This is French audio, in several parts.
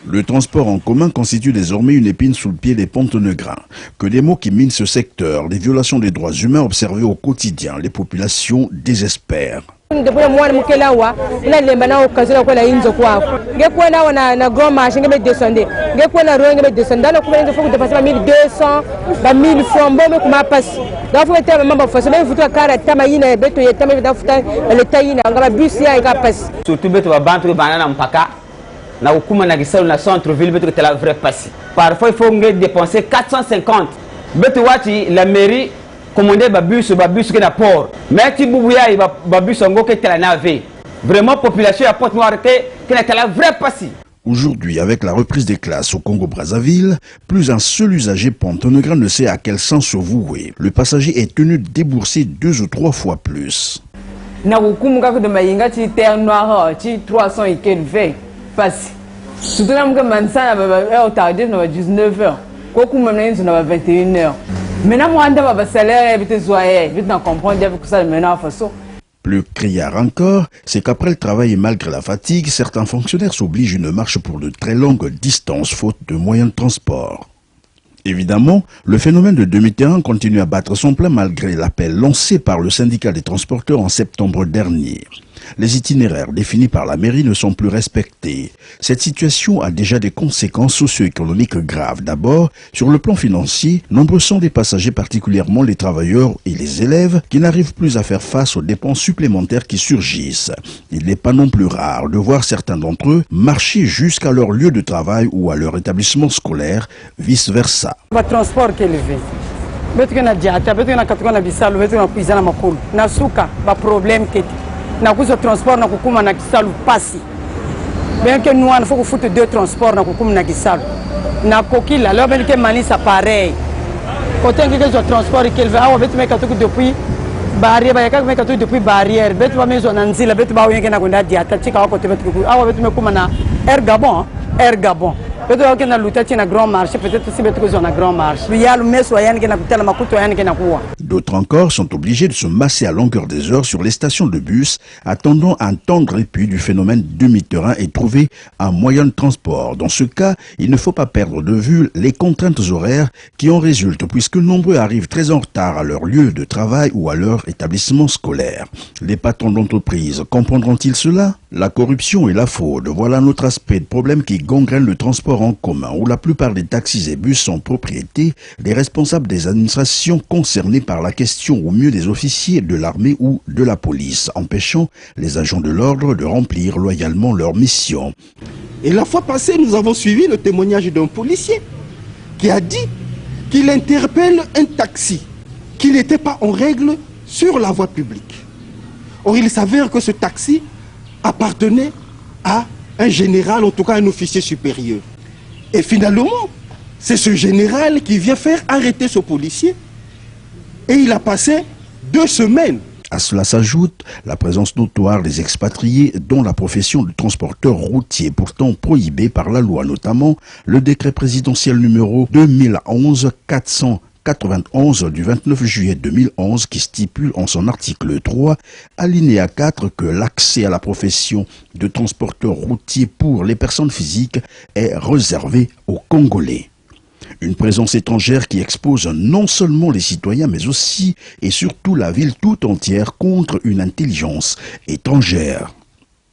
Le transport en commun constitue désormais une épine sous le pied des Pont-Negrins. Que des maux qui minent ce secteur, des violations des droits humains observées au quotidien, les populations désespèrent. Na ukuma na gisalo na centre-ville beto que la vraie passe. Parfois il faut dépenser 450. Beto wati la mairie commander babus que na port. Mais ti bubuya babus ngo que la nave. Vraiment population à Pointe-Noire que la vraie passe. Aujourd'hui, avec la reprise des classes au Congo-Brazzaville, plus un seul usager Pont-Negrins ne sait à quel sens se vouer. Le passager est tenu de débourser 2 ou 3 fois plus. Na ukuma de mayinga ti terre noire ti 300 et quelques passe. Surtout là, je mansa na tardif na 19h. Koku même na 21h. Maintenant moi anda ba salaire vite zoyer, vite na comprendre avec ça maintenant façon. Plus criard encore, c'est qu'après le travail et malgré la fatigue, certains fonctionnaires s'obligent une marche pour de très longues distances faute de moyens de transport. Évidemment, le phénomène de demi-terrain continue à battre son plein malgré l'appel lancé par le syndicat des transporteurs en septembre dernier. Les itinéraires définis par la mairie ne sont plus respectés. Cette situation a déjà des conséquences socio-économiques graves. D'abord, sur le plan financier, nombreux sont les passagers, particulièrement les travailleurs et les élèves, qui n'arrivent plus à faire face aux dépenses supplémentaires qui surgissent. Il n'est pas non plus rare de voir certains d'entre eux marcher jusqu'à leur lieu de travail ou à leur établissement scolaire, vice-versa. Le transport qui est élevé. Na kuzo transport na kukuma na kisalu pasi. Bien que nous on faut que foute 2 transports na kukuma na kisalu. Na kokila là ben que malisa pareil. Côté que le transport qui va awa betu meka tuku depuis barrière ba yaka meka tuku depuis barrière betu ba mezo na nzila betu ba wenge na kwenda diata chika wako betu awa betu mekuma na Air Gabon. Peut-être na lutati na grand marché, peut-être aussi betu ko na grand marché. Il y a le meso yana ke na kutela makuto yana ke na kuwa. D'autres encore sont obligés de se masser à longueur des heures sur les stations de bus, attendant un temps de répit du phénomène demi-terrain et trouver un moyen de transport. Dans ce cas, il ne faut pas perdre de vue les contraintes horaires qui en résultent, puisque nombreux arrivent très en retard à leur lieu de travail ou à leur établissement scolaire. Les patrons d'entreprise comprendront-ils cela? La corruption et la fraude, voilà un autre aspect de problème qui gangrène le transport en commun, où la plupart des taxis et bus sont propriétés des responsables des administrations concernées par la question, ou mieux des officiers de l'armée ou de la police, empêchant les agents de l'ordre de remplir loyalement leur mission. Et la fois passée, nous avons suivi le témoignage d'un policier qui a dit qu'il interpelle un taxi qui n'était pas en règle sur la voie publique. Or, il s'avère que ce taxi appartenait à un général, en tout cas un officier supérieur. Et finalement, c'est ce général qui vient faire arrêter ce policier. Et il a passé 2 semaines. À cela s'ajoute la présence notoire des expatriés dont la profession de transporteur routier, pourtant prohibée par la loi, notamment le décret présidentiel numéro 2011-491 du 29 juillet 2011 qui stipule en son article 3, alinéa 4, que l'accès à la profession de transporteur routier pour les personnes physiques est réservé aux Congolais. Une présence étrangère qui expose non seulement les citoyens, mais aussi et surtout la ville tout entière contre une intelligence étrangère.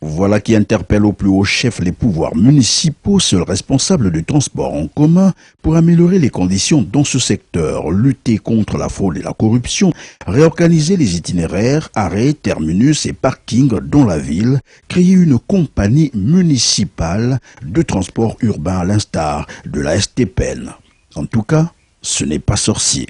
Voilà qui interpelle au plus haut chef les pouvoirs municipaux, seuls responsables du transport en commun, pour améliorer les conditions dans ce secteur, lutter contre la fraude et la corruption, réorganiser les itinéraires, arrêts, terminus et parkings dans la ville, créer une compagnie municipale de transport urbain à l'instar de la STPN. En tout cas, ce n'est pas sorcier.